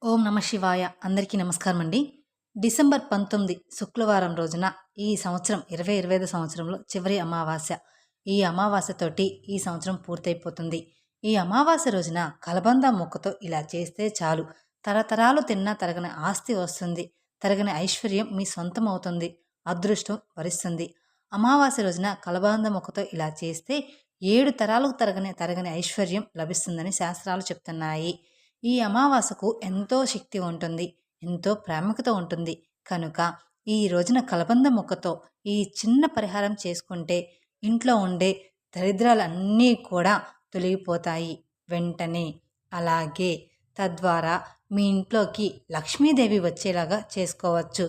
ఓం నమ శివాయ. అందరికీ నమస్కారం అండి. డిసెంబర్ 19 శుక్రవారం రోజున ఈ సంవత్సరం 2025 సంవత్సరంలో చివరి అమావాస్య. ఈ అమావాస్యతోటి ఈ సంవత్సరం పూర్తయిపోతుంది. ఈ అమావాస్య రోజున కలబంద మొక్కతో ఇలా చేస్తే చాలు, తరతరాలు తిన్నా తరగని ఆస్తి వస్తుంది, తరగని ఐశ్వర్యం మీ సొంతం అవుతుంది, అదృష్టం వరిస్తుంది. అమావాస్య రోజున కలబంద మొక్కతో ఇలా చేస్తే 7 తరాలకు తరగని ఐశ్వర్యం లభిస్తుందని శాస్త్రాలు చెప్తున్నాయి. ఈ అమావాస్యకు ఎంతో శక్తి ఉంటుంది, ఎంతో ప్రాముఖ్యత ఉంటుంది. కనుక ఈ రోజున కలబంద మొక్కతో ఈ చిన్న పరిహారం చేసుకుంటే ఇంట్లో ఉండే దరిద్రాలన్నీ కూడా తొలగిపోతాయి వెంటనే. అలాగే తద్వారా మీ ఇంట్లోకి లక్ష్మీదేవి వచ్చేలాగా చేసుకోవచ్చు.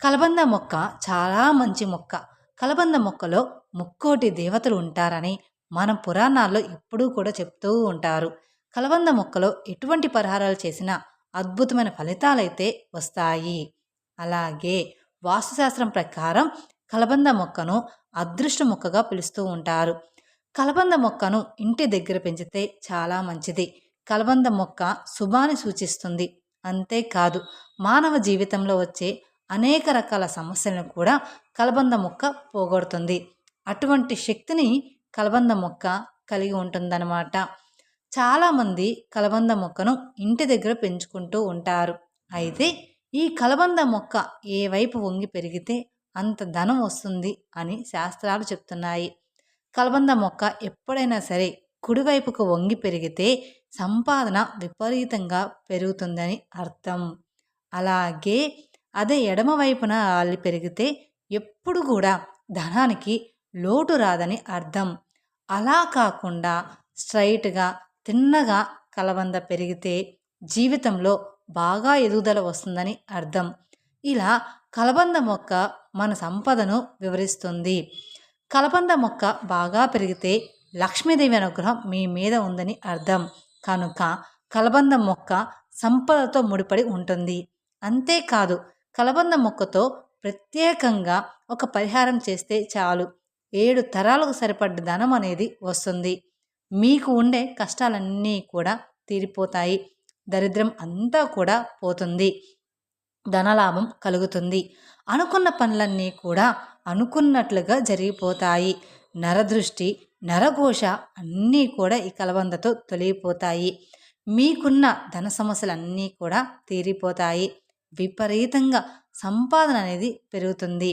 కలబంద మొక్క చాలా మంచి మొక్క. కలబంద మొక్కలో ముక్కోటి దేవతలు ఉంటారని మన పురాణాల్లో ఎప్పుడూ కూడా చెప్తూ ఉంటారు. కలబంద మొక్కలో ఎటువంటి పరిహారాలు చేసినా అద్భుతమైన ఫలితాలైతే వస్తాయి. అలాగే వాస్తుశాస్త్రం ప్రకారం కలబంద మొక్కను అదృష్ట మొక్కగా పిలుస్తూ ఉంటారు. కలబంద మొక్కను ఇంటి దగ్గర పెంచితే చాలా మంచిది. కలబంద మొక్క శుభాన్ని సూచిస్తుంది. అంతేకాదు, మానవ జీవితంలో వచ్చే అనేక రకాల సమస్యలను కూడా కలబంద మొక్క పోగొడుతుంది. అటువంటి శక్తిని కలబంద మొక్క కలిగి ఉంటుందన్నమాట. చాలామంది కలబంద మొక్కను ఇంటి దగ్గర పెంచుకుంటూ ఉంటారు. అయితే ఈ కలబంద మొక్క ఏ వైపు వంగి పెరిగితే అంత ధనం వస్తుంది అని శాస్త్రాలు చెప్తున్నాయి. కలబంద మొక్క ఎప్పుడైనా సరే కుడివైపుకు వంగి పెరిగితే సంపాదన విపరీతంగా పెరుగుతుందని అర్థం. అలాగే అదే ఎడమ వైపున అల్లి పెరిగితే ఎప్పుడు కూడా ధనానికి లోటు రాదని అర్థం. అలా కాకుండా స్ట్రైట్గా తిన్నగా కలబంద పెరిగితే జీవితంలో బాగా ఎదుగుదల వస్తుందని అర్థం. ఇలా కలబంద మొక్క మన సంపదను వివరిస్తుంది. కలబంద మొక్క బాగా పెరిగితే లక్ష్మీదేవి అనుగ్రహం మీ మీద ఉందని అర్థం. కనుక కలబంద మొక్క సంపదతో ముడిపడి ఉంటుంది. అంతేకాదు, కలబంద మొక్కతో ప్రత్యేకంగా ఒక పరిహారం చేస్తే చాలు, 7 తరాలకు సరిపడ్డ ధనం అనేది వస్తుంది. మీకు ఉండే కష్టాలన్నీ కూడా తీరిపోతాయి. దరిద్రం అంతా కూడా పోతుంది. ధనలాభం కలుగుతుంది. అనుకున్న పనులన్నీ కూడా అనుకున్నట్లుగా జరిగిపోతాయి. నరదృష్టి, నరఘోష అన్నీ కూడా ఈ కలబందతో తొలగిపోతాయి. మీకున్న ధన సమస్యలన్నీ కూడా తీరిపోతాయి. విపరీతంగా సంపాదన అనేది పెరుగుతుంది.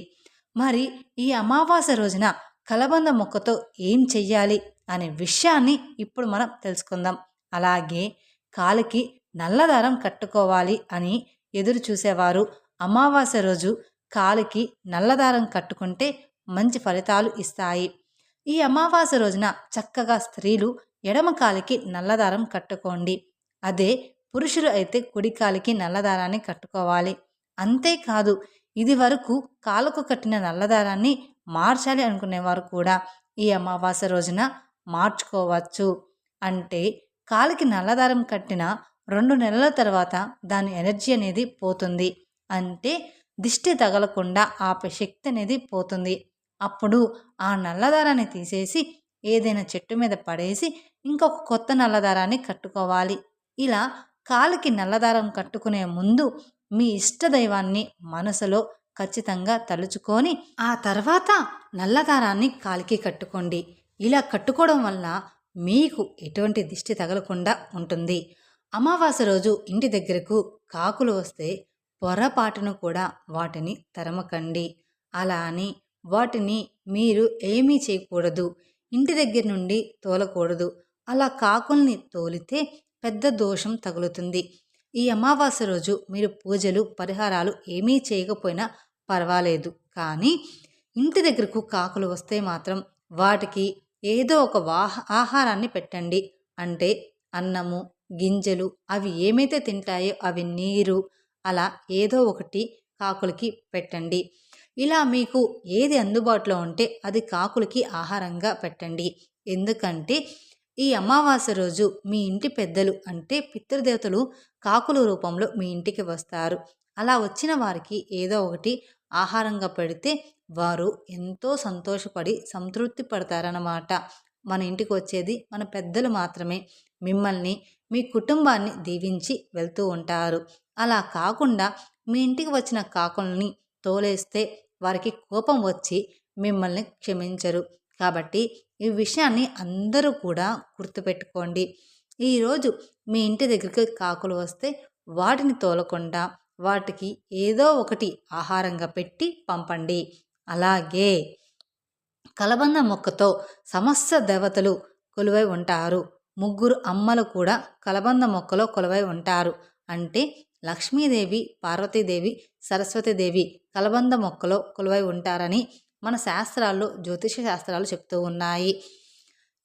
మరి ఈ అమావాస్య రోజున కలబంద మొక్కతో ఏం చెయ్యాలి అనే విషయాన్ని ఇప్పుడు మనం తెలుసుకుందాం. అలాగే కాలికి నల్లదారం కట్టుకోవాలి అని ఎదురు చూసేవారు అమావాస్య రోజు కాలికి నల్లదారం కట్టుకుంటే మంచి ఫలితాలు ఇస్తాయి. ఈ అమావాస్య రోజున చక్కగా స్త్రీలు ఎడమ కాలికి నల్లదారం కట్టుకోండి. అదే పురుషులు అయితే కుడి కాలికి నల్లదారాన్ని కట్టుకోవాలి. అంతేకాదు, ఇది వరకు కాలుకు కట్టిన నల్లదారాన్ని మార్చాలి అనుకునేవారు కూడా ఈ అమావాస్య రోజున మార్చుకోవచ్చు. అంటే కాలికి నల్లదారం కట్టిన 2 నెలల తర్వాత దాని ఎనర్జీ అనేది పోతుంది. అంటే దిష్టి తగలకుండా ఆపే శక్తి అనేది పోతుంది. అప్పుడు ఆ నల్లదారాన్ని తీసేసి ఏదైనా చెట్టు మీద పడేసి ఇంకొక కొత్త నల్లదారాన్ని కట్టుకోవాలి. ఇలా కాలికి నల్లదారం కట్టుకునే ముందు మీ ఇష్టదైవాన్ని మనసులో ఖచ్చితంగా తలుచుకొని ఆ తర్వాత నల్లదారాన్ని కాలికి కట్టుకోండి. ఇలా కట్టుకోవడం వల్ల మీకు ఎటువంటి దిష్టి తగలకుండా ఉంటుంది. అమావాస్య రోజు ఇంటి దగ్గరకు కాకులు వస్తే పొరపాటును కూడా వాటిని తరమకండి. అలా అని వాటిని మీరు ఏమీ చేయకూడదు. ఇంటి దగ్గర నుండి తోలకూడదు. అలా కాకుల్ని తోలితే పెద్ద దోషం తగులుతుంది. ఈ అమావాస్య రోజు మీరు పూజలు పరిహారాలు ఏమీ చేయకపోయినా పర్వాలేదు. కానీ ఇంటి దగ్గరకు కాకులు వస్తే మాత్రం వాటికి ఏదో ఒక ఆహారాన్ని పెట్టండి. అంటే అన్నము, గింజలు, అవి ఏమైతే తింటాయో అవి నీరు, అలా ఏదో ఒకటి కాకులకి పెట్టండి. ఇలా మీకు ఏది అందుబాటులో ఉంటే అది కాకులకి ఆహారంగా పెట్టండి. ఎందుకంటే ఈ అమావాస్య రోజు మీ ఇంటి పెద్దలు అంటే పితృదేవతలు కాకుల రూపంలో మీ ఇంటికి వస్తారు. అలా వచ్చిన వారికి ఏదో ఒకటి ఆహారంగా పెడితే వారు ఎంతో సంతోషపడి సంతృప్తి పడతారన్నమాట. మన ఇంటికి వచ్చేది మన పెద్దలు మాత్రమే. మిమ్మల్ని మీ కుటుంబాన్ని దీవించి వెళ్తూ ఉంటారు. అలా కాకుండా మీ ఇంటికి వచ్చిన కాకుల్ని తోలేస్తే వారికి కోపం వచ్చి మిమ్మల్ని క్షమించరు. కాబట్టి ఈ విషయాన్ని అందరూ కూడా గుర్తుపెట్టుకోండి. ఈరోజు మీ ఇంటి దగ్గరికి కాకులు వస్తే వాటిని తోలకుండా వాటికి ఏదో ఒకటి ఆహారంగా పెట్టి పంపండి. అలాగే కలబంద మొక్కతో సమస్త దేవతలు కొలువై ఉంటారు. ముగ్గురు అమ్మలు కూడా కలబంద మొక్కలో కొలువై ఉంటారు. అంటే లక్ష్మీదేవి, పార్వతీదేవి, సరస్వతీదేవి కలబంద మొక్కలో కొలువై ఉంటారని మన శాస్త్రాల్లో, జ్యోతిష శాస్త్రాలు చెప్తూ ఉన్నాయి.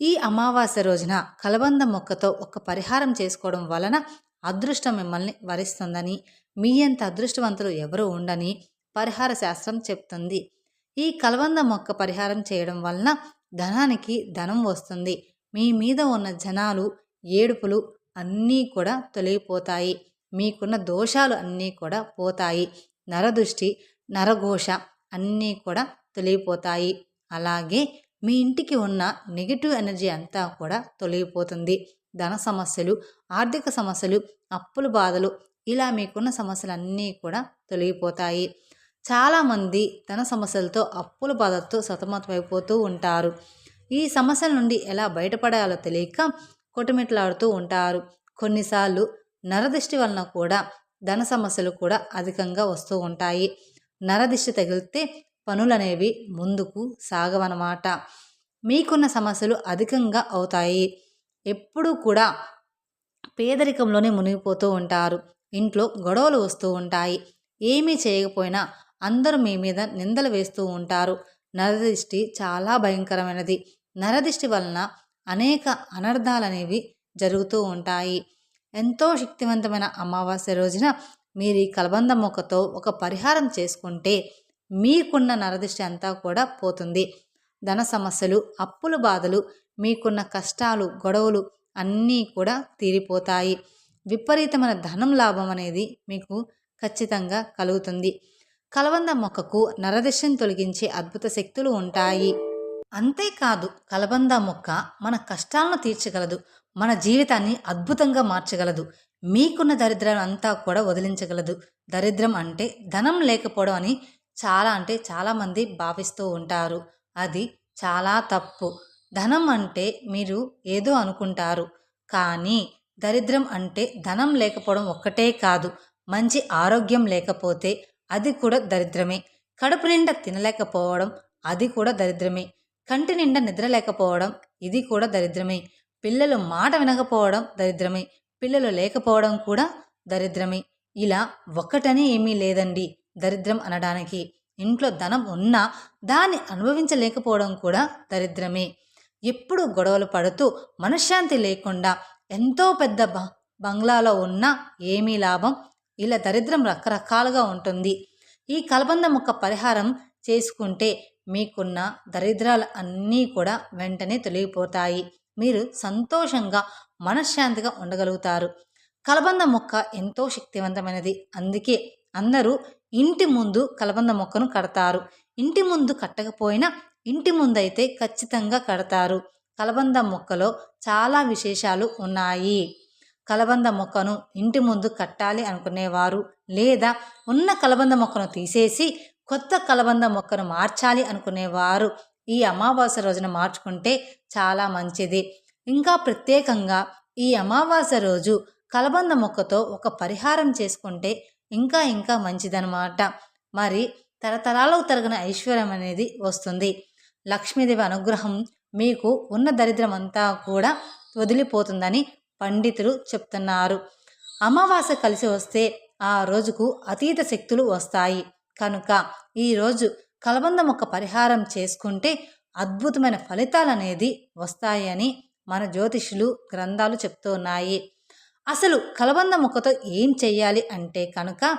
ఈ అమావాస్య రోజున కలబంద మొక్కతో ఒక పరిహారం చేసుకోవడం వలన అదృష్టం మిమ్మల్ని వరిస్తుందని, మీ అంత అదృష్టవంతులు ఎవరు ఉండని పరిహార శాస్త్రం చెప్తుంది. ఈ కలబంద మొక్క పరిహారం చేయడం వలన ధనానికి ధనం వస్తుంది. మీ మీద ఉన్న జనాలు, ఏడుపులు అన్నీ కూడా తొలగిపోతాయి. మీకున్న దోషాలు అన్నీ కూడా పోతాయి. నరదృష్టి, నరఘోష అన్నీ కూడా తొలగిపోతాయి. అలాగే మీ ఇంటికి ఉన్న నెగిటివ్ ఎనర్జీ అంతా కూడా తొలగిపోతుంది. ధన సమస్యలు, ఆర్థిక సమస్యలు, అప్పుల బాధలు ఇలా మీకున్న సమస్యలన్నీ కూడా తొలగిపోతాయి. చాలామంది ధన సమస్యలతో, అప్పుల బాధతో సతమతమైపోతూ ఉంటారు. ఈ సమస్యల నుండి ఎలా బయటపడాలో తెలియక కొట్టుమిట్లాడుతూ ఉంటారు. కొన్నిసార్లు నరదిష్టి వలన కూడా ధన సమస్యలు కూడా అధికంగా వస్తూ ఉంటాయి. నరదిష్టి తగిలితే పనులనేవి ముందుకు సాగవన్నమాట. మీకున్న సమస్యలు అధికంగా అవుతాయి. ఎప్పుడూ కూడా పేదరికంలోనే మునిగిపోతూ ఉంటారు. ఇంట్లో గొడవలు వస్తూ ఉంటాయి. ఏమీ చేయకపోయినా అందరూ మీ మీద నిందలు వేస్తూ ఉంటారు. నరదిష్టి చాలా భయంకరమైనది. నరదిష్టి వలన అనేక అనర్థాలనేవి జరుగుతూ ఉంటాయి. ఎంతో శక్తివంతమైన అమావాస్య రోజున మీరు ఈ కలబంద మొక్కతో ఒక పరిహారం చేసుకుంటే మీకున్న నరదిష్టి అంతా కూడా పోతుంది. ధన సమస్యలు, అప్పుల బాధలు, మీకున్న కష్టాలు, గొడవలు అన్నీ కూడా తీరిపోతాయి. విపరీతమైన ధనం లాభం అనేది మీకు ఖచ్చితంగా కలుగుతుంది. కలబంద మొక్కకు నరదిష్టిని తొలగించే అద్భుత శక్తులు ఉంటాయి. అంతేకాదు కలబంద మొక్క మన కష్టాలను తీర్చగలదు. మన జీవితాన్ని అద్భుతంగా మార్చగలదు. మీకున్న దరిద్రం అంతా కూడా వదిలించగలదు. దరిద్రం అంటే ధనం లేకపోవడం అని చాలామంది భావిస్తూ ఉంటారు. అది చాలా తప్పు. ధనం అంటే మీరు ఏదో అనుకుంటారు. కానీ దరిద్రం అంటే ధనం లేకపోవడం ఒక్కటే కాదు, మంచి ఆరోగ్యం లేకపోతే అది కూడా దరిద్రమే. కడుపు నిండా తినలేకపోవడం అది కూడా దరిద్రమే. కంటి నిండా నిద్ర లేకపోవడం ఇది కూడా దరిద్రమే. పిల్లలు మాట వినకపోవడం దరిద్రమే. పిల్లలు లేకపోవడం కూడా దరిద్రమే. ఇలా ఒక్కటని ఏమీ లేదండి దరిద్రం అనడానికి. ఇంట్లో ధనం ఉన్నా దాన్ని అనుభవించలేకపోవడం కూడా దరిద్రమే. ఎప్పుడు గొడవలు పడుతూ మనశ్శాంతి లేకుండా ఎంతో పెద్ద బంగ్లాలో ఉన్నా ఏమీ లాభం. ఇలా దరిద్రం రకరకాలుగా ఉంటుంది. ఈ కలబంద మొక్క పరిహారం చేసుకుంటే మీకున్న దరిద్రాలు అన్నీ కూడా వెంటనే తొలగిపోతాయి. మీరు సంతోషంగా మనశ్శాంతిగా ఉండగలుగుతారు. కలబంద మొక్క ఎంతో శక్తివంతమైనది. అందుకే అందరూ ఇంటి ముందు కలబంద మొక్కను కడతారు. ఇంటి ముందు కట్టకపోయినా ఇంటి ముందైతే ఖచ్చితంగా కడతారు. కలబంద మొక్కలో చాలా విశేషాలు ఉన్నాయి. కలబంద మొక్కను ఇంటి ముందు కట్టాలి అనుకునేవారు, లేదా ఉన్న కలబంద మొక్కను తీసేసి కొత్త కలబంద మొక్కను మార్చాలి అనుకునేవారు ఈ అమావాస్య రోజున మార్చుకుంటే చాలా మంచిది. ఇంకా ప్రత్యేకంగా ఈ అమావాస్య రోజు కలబంద మొక్కతో ఒక పరిహారం చేసుకుంటే ఇంకా మంచిదనమాట. మరి తరతరాలకు తరగని ఐశ్వర్యం అనేది వస్తుంది. లక్ష్మీదేవి అనుగ్రహం మీకు ఉన్న దరిద్రం అంతా కూడా వదిలిపోతుందని పండితులు చెప్తున్నారు. అమావాస్య కలిసి వస్తే ఆ రోజుకు అతీత శక్తులు వస్తాయి. కనుక ఈరోజు కలబంద మొక్క పరిహారం చేసుకుంటే అద్భుతమైన ఫలితాలు అనేది వస్తాయని మన జ్యోతిషులు గ్రంథాలు చెప్తున్నాయి. అసలు కలబంద మొక్కతో ఏం చెయ్యాలి అంటే కనుక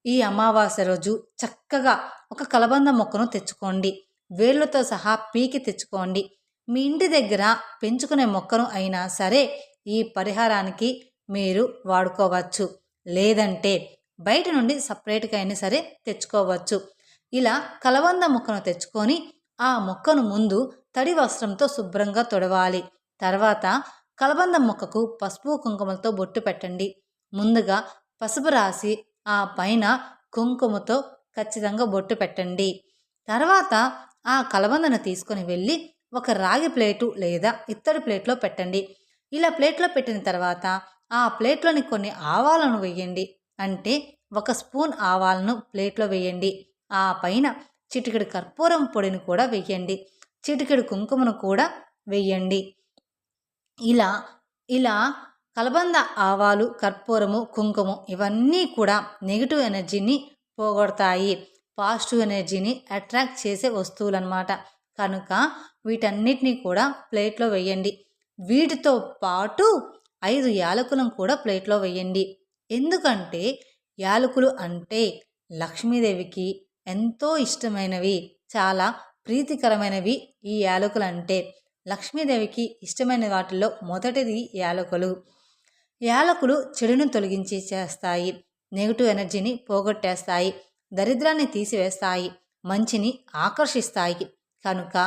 ఈ అమావాస్య రోజు చక్కగా ఒక కలబంద మొక్కను తెచ్చుకోండి. వేళ్ళతో సహా పీకి తెచ్చుకోండి. మీ ఇంటి దగ్గర పెంచుకునే మొక్కను అయినా సరే ఈ పరిహారానికి మీరు వాడుకోవచ్చు. లేదంటే బయట నుండి సపరేట్గా అయినా సరే తెచ్చుకోవచ్చు. ఇలా కలబంద మొక్కను తెచ్చుకొని ఆ మొక్కను ముందు తడి వస్త్రంతో శుభ్రంగా తొడవాలి. తర్వాత కలబంద మొక్కకు పసుపు కుంకుమలతో బొట్టు పెట్టండి. ముందుగా పసుపు రాసి ఆ పైన కుంకుమతో ఖచ్చితంగా బొట్టు పెట్టండి. తర్వాత ఆ కలబందను తీసుకొని వెళ్ళి ఒక రాగి ప్లేటు లేదా ఇత్తడి ప్లేట్లో పెట్టండి. ఇలా ప్లేట్లో పెట్టిన తర్వాత ఆ ప్లేట్లోని కొన్ని ఆవాలను వేయండి. అంటే 1 స్పూన్ ఆవాలను ప్లేట్లో వేయండి. ఆ పైన చిటికెడు కర్పూరం పొడిని కూడా వేయండి. చిటికెడు కుంకుమను కూడా వేయండి. ఇలా ఇలా కలబంద ఆవాలు, కర్పూరము, కుంకుమ ఇవన్నీ కూడా నెగిటివ్ ఎనర్జీని పోగొడతాయి. పాజిటివ్ ఎనర్జీని అట్రాక్ట్ చేసే వస్తువులన్నమాట. కనుక వీటన్నిటినీ కూడా ప్లేట్లో వేయండి. వీటితో పాటు 5 యాలకులను కూడా ప్లేట్లో వేయండి. ఎందుకంటే యాలకులు అంటే లక్ష్మీదేవికి ఎంతో ఇష్టమైనవి, చాలా ప్రీతికరమైనవి. ఈ యాలకులు అంటే లక్ష్మీదేవికి ఇష్టమైన వాటిల్లో మొదటిది యాలకులు. యాలకులు చెడును తొలగించి చేస్తాయి, నెగిటివ్ ఎనర్జీని పోగొట్టేస్తాయి, దరిద్రాన్ని తీసివేస్తాయి, మంచిని ఆకర్షిస్తాయి. కనుక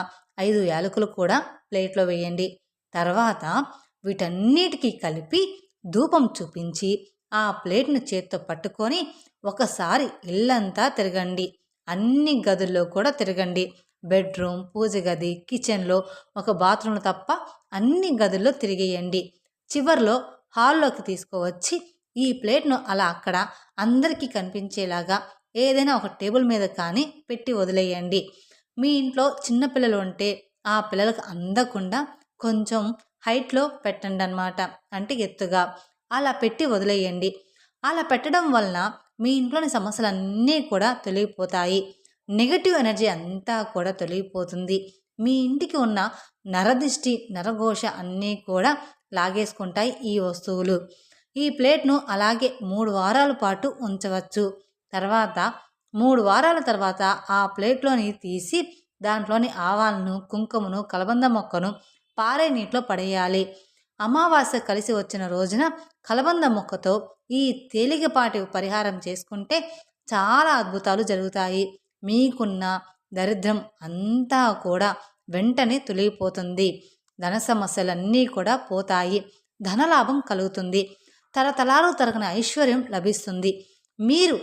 5 యాలకులు కూడా ప్లేట్లో వేయండి. తర్వాత వీటన్నిటికీ కలిపి ధూపం చూపించి ఆ ప్లేట్ను చేత్తో పట్టుకొని ఒకసారి ఇల్లంతా తిరగండి. అన్ని గదుల్లో కూడా తిరగండి. బెడ్రూమ్, పూజ గది, కిచెన్లో, ఒక బాత్రూమ్ తప్ప అన్ని గదుల్లో తిరిగేయండి. చివర్లో హాల్లోకి తీసుకువచ్చి ఈ ప్లేట్ను అలా అక్కడ అందరికీ కనిపించేలాగా ఏదైనా ఒక టేబుల్ మీద కానీ పెట్టి వదిలేయండి. మీ ఇంట్లో చిన్నపిల్లలు ఉంటే ఆ పిల్లలకు అందకుండా కొంచెం హైట్లో పెట్టండి అన్నమాట. అంటే ఎత్తుగా అలా పెట్టి వదిలేయండి. అలా పెట్టడం వలన మీ ఇంట్లోని సమస్యలన్నీ కూడా తొలగిపోతాయి. నెగటివ్ ఎనర్జీ అంతా కూడా తొలగిపోతుంది. మీ ఇంటికి ఉన్న నరదిష్టి, నరఘోష అన్నీ కూడా లాగేసుకుంటాయి ఈ వస్తువులు. ఈ ప్లేట్ను అలాగే 3 వారాల పాటు ఉంచవచ్చు. తర్వాత 3 వారాల తర్వాత ఆ ప్లేట్లోని తీసి దాంట్లోని ఆవాలను, కుంకుమను, కలబంద మొక్కను పారే నీటిలో పడేయాలి. అమావాస్య కలిసి వచ్చిన రోజున కలబంద మొక్కతో ఈ తేలికపాటి పరిహారం చేసుకుంటే చాలా అద్భుతాలు జరుగుతాయి. మీకున్న దరిద్రం అంతా కూడా వెంటనే తొలగిపోతుంది. ధన సమస్యలన్నీ కూడా పోతాయి. ధనలాభం కలుగుతుంది. తరతరాలు తరగని ఐశ్వర్యం లభిస్తుంది. మీరు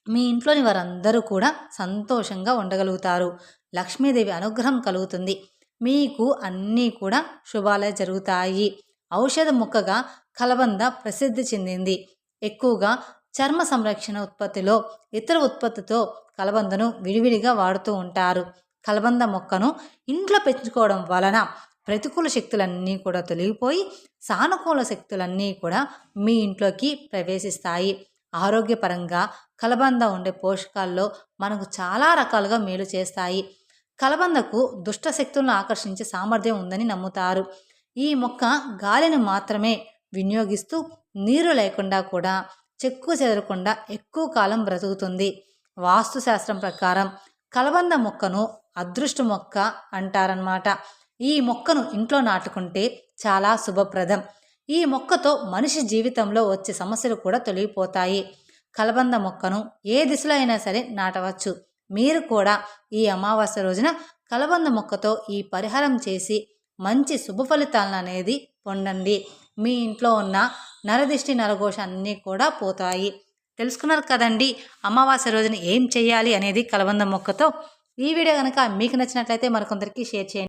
మీ ఇంట్లోని వారందరూ కూడా సంతోషంగా ఉండగలుగుతారు. లక్ష్మీదేవి అనుగ్రహం కలుగుతుంది. మీకు అన్నీ కూడా శుభాలే జరుగుతాయి. ఔషధ మొక్కగా కలబంద ప్రసిద్ధి చెందింది. ఎక్కువగా చర్మ సంరక్షణ ఉత్పత్తిలో ఇతర ఉత్పత్తితో కలబందను విడివిడిగా వాడుతూ ఉంటారు. కలబంద మొక్కను ఇంట్లో పెంచుకోవడం వలన ప్రతికూల శక్తులన్నీ కూడా తొలగిపోయి సానుకూల శక్తులన్నీ కూడా మీ ఇంట్లోకి ప్రవేశిస్తాయి. ఆరోగ్యపరంగా కలబంద ఉండే పోషకాల్లో మనకు చాలా రకాలుగా మేలు చేస్తాయి. కలబందకు దుష్ట శక్తులను ఆకర్షించే సామర్థ్యం ఉందని నమ్ముతారు. ఈ మొక్క గాలిని మాత్రమే వినియోగిస్తూ నీరు లేకుండా కూడా చెక్కు చెదరకుండా ఎక్కువ కాలం బ్రతుకుతుంది. వాస్తుశాస్త్రం ప్రకారం కలబంద మొక్కను అదృష్ట మొక్క అంటారన్నమాట. ఈ మొక్కను ఇంట్లో నాటుకుంటే చాలా శుభప్రదం. ఈ మొక్కతో మనిషి జీవితంలో వచ్చే సమస్యలు కూడా తొలగిపోతాయి. కలబంద మొక్కను ఏ దిశలో అయినా సరే నాటవచ్చు. మీరు కూడా ఈ అమావాస్య రోజున కలబంద మొక్కతో ఈ పరిహారం చేసి మంచి శుభ ఫలితాలను అనేది పొందండి. మీ ఇంట్లో ఉన్న నరదిష్టి, నరఘోష అన్నీ కూడా పోతాయి. తెలుసుకున్నారు కదండి అమావాస్య రోజున ఏం చేయాలి అనేది కలబంద మొక్కతో. ఈ వీడియో కనుక మీకు నచ్చినట్లయితే మరికొందరికి షేర్ చేయండి.